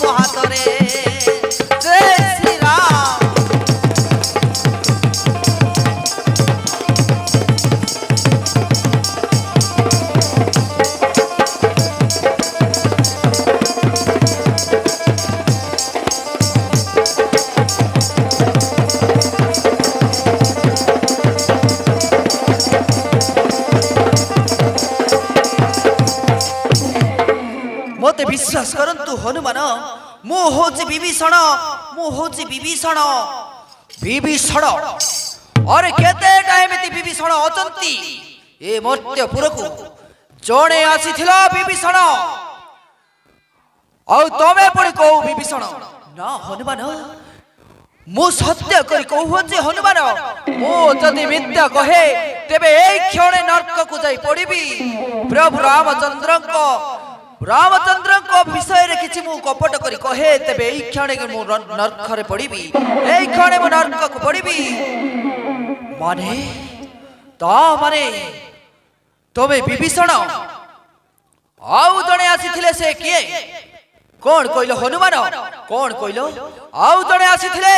मो हातरे जय श्री राम। मते विश्वास करंतु हनुमान मु होची विभीषण विभीषण अरे केते टाइम एति विभीषण अचंती ए मर्त्यपुर को जणे आसीथिला विभीषण औ तमे पड़ी कहू विभीषण ना हनुमान मु सत्य करी कहू जे हनुमान मु जदि मिथ्या कहे तेबे एई क्षणे नरक को जाई पड़िबी। प्रभु रामचंद्र को विषय रे किछि मु कपट करी कहे तेबे एई क्षणे के मु नरक रे पड़िबी। एई क्षणे मु नरक को पड़िबी माने तमे विभीषण आउ जणे आसीथिले से किए कौन कहलो हनुमान कौन कहलो आउ जणे आसीथिले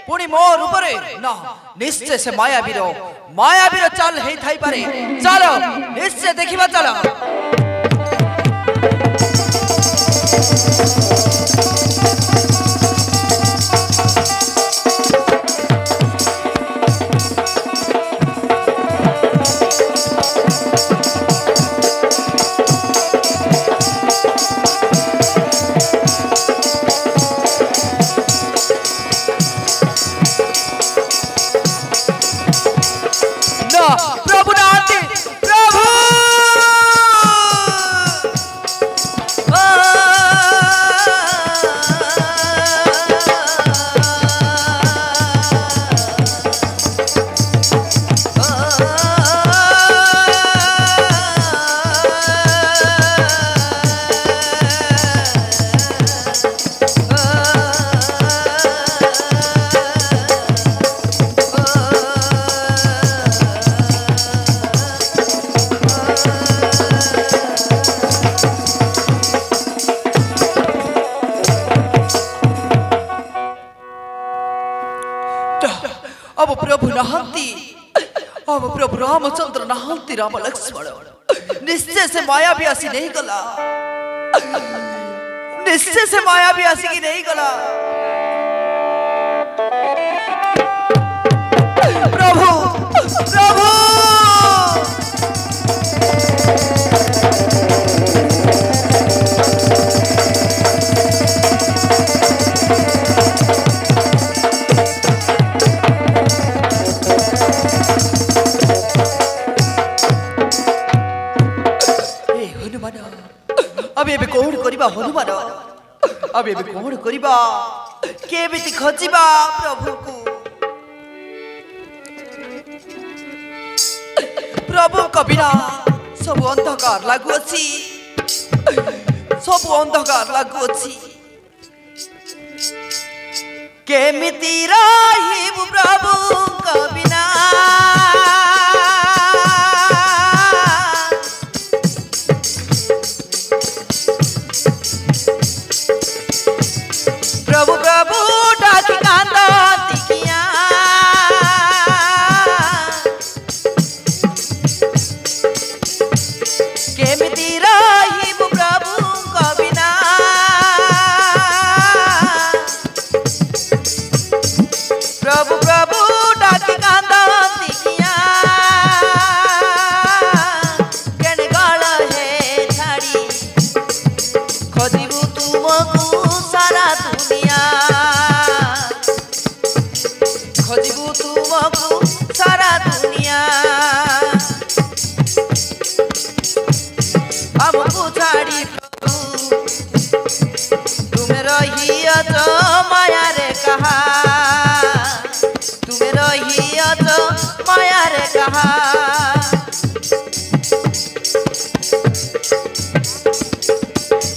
पुणी मो रूप रे ना निश्चय से मायावीर चल हेई थाई पारे चलो निश्चय देखिबा चलो। प्रभु नाती प्रभु अब प्रभु नहांती अब प्रभु रामचंद्र नहांती राम लक्ष्मण निश्चय से माया भी आसी नहीं गला निश्चय से माया भी आसी की नहीं गला। प्रभु प्रभु अबे कौन करिबा हनुमान अबे कौन करिबा केमिति खोजिबा प्रभु को प्रभु को बिना सब अंधकार लागू अछि सब अंधकार लागू अछि केमिति रहिबु प्रभु को बिना प्रभु प्रभु डाकी कांदती किया केमिति रहिबु प्रभु को बिना प्रभु प्रभु डाकी कांदती किया केने गल हे छाड़ी खोजिबु तुमको सारा दुनिया खोजिबु तुमको सारा दुनिया हमको छाड़ी प्रभु तुम्हें रहिया तो माया रे कहा तुम्हें रहिया तो माया रे कहा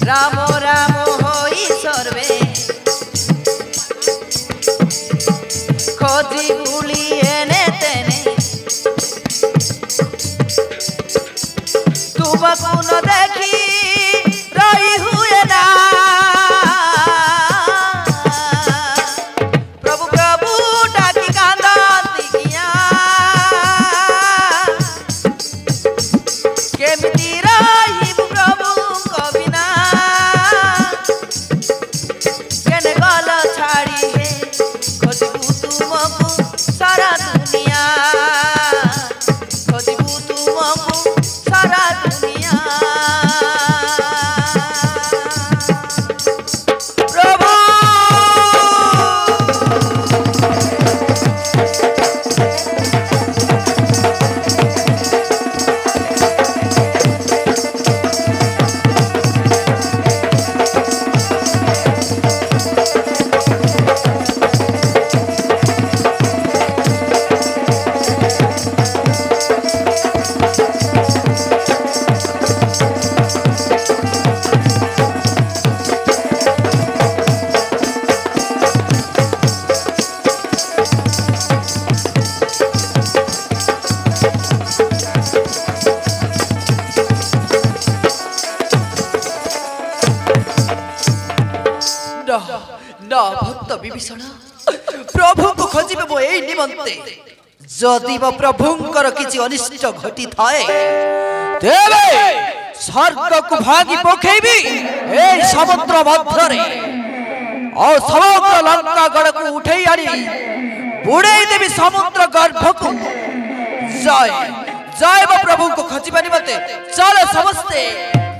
राम राम होई सर्वे खोजी भूली एने तेने तुमको न देखी रही हुए ना ना ना भक्त विभीषण प्रभु को खोजिबे मो एई निमंते जदि मो प्रभुंकर किछि अनिष्ट घटी थाए तेबे स्वर्ग को भागी पखेबी ए समुद्र मध्यरे और समग्र लंका गढ़ को उठे आनी बुड़े देवी समुद्र गर्भ को जय जय वो प्रभु को खोजिबा निमंते चलो समस्ते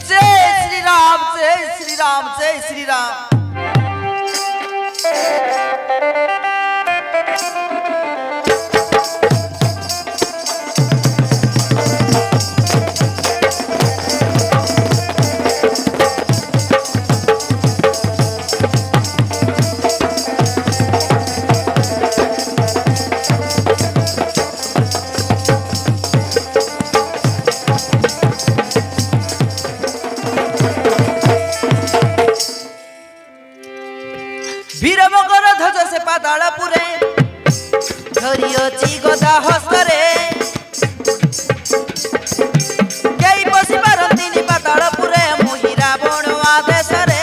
जय श्री राम जय श्री राम जय श्री राम। वीरमकर ध्वज से पातालपुरे धरियोची गदा हस्तरे केई बसी पारंतिनी पातालपुरे मोहि रावण आदेशरे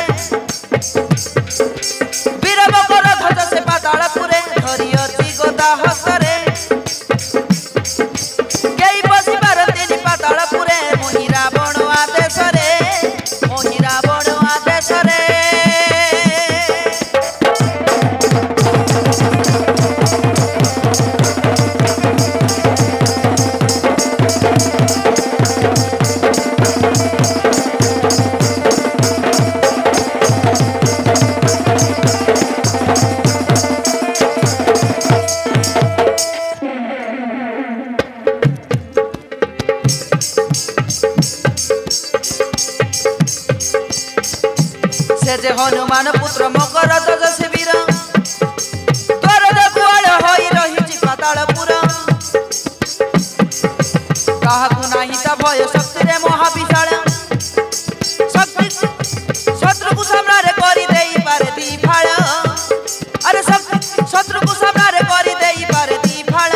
वीरमकर ध्वज से पातालपुरे धरियोची गदा हस्तरे केई बसी पारंतिनी पातालपुरे मोहि रावण आदेशरे मोहि रावण आदेशरे। से हनुमान पुत्र मकर ध्वज से वीर द्वार दुआर होई रही पातालपुर काहाकु नाही ता भय शक्ति रे महाविशाल शक्ति शत्रु को सामने करी देई पारे दी फाळ अरे शत्रु को सामने करी देई पारे दी फाळ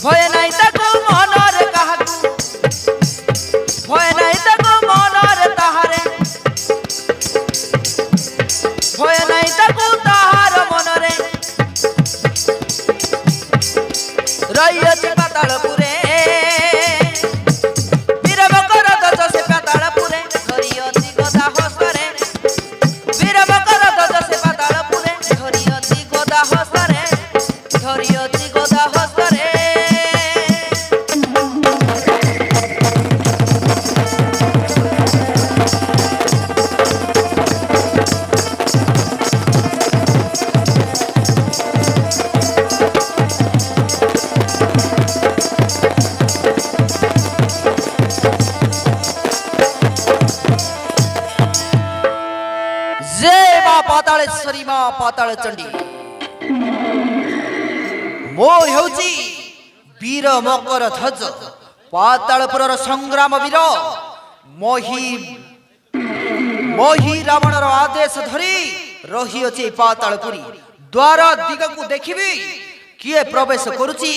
भय नाही ता को मन रे काहाकु भय नाही ता को मन रे ताहारे भय नहीं ताकू ताहार मनरे रही पातालपुरे वीरमकर ध्वज से पातालपुरे धरियोची गदा हस्तरे वीरमकर ध्वज से पातालपुरे धरियोची गदा हस्तरे धरियोची गदा हस्तरे। पातालेश्वरी मां पाताल चंडी मो हेउची वीर मकर ध्वज पातालपुर संग्राम वीर मोहि रावण आदेश धरी रही अच्छे पातालपुरी द्वार दिग को देखी किए प्रवेश करुची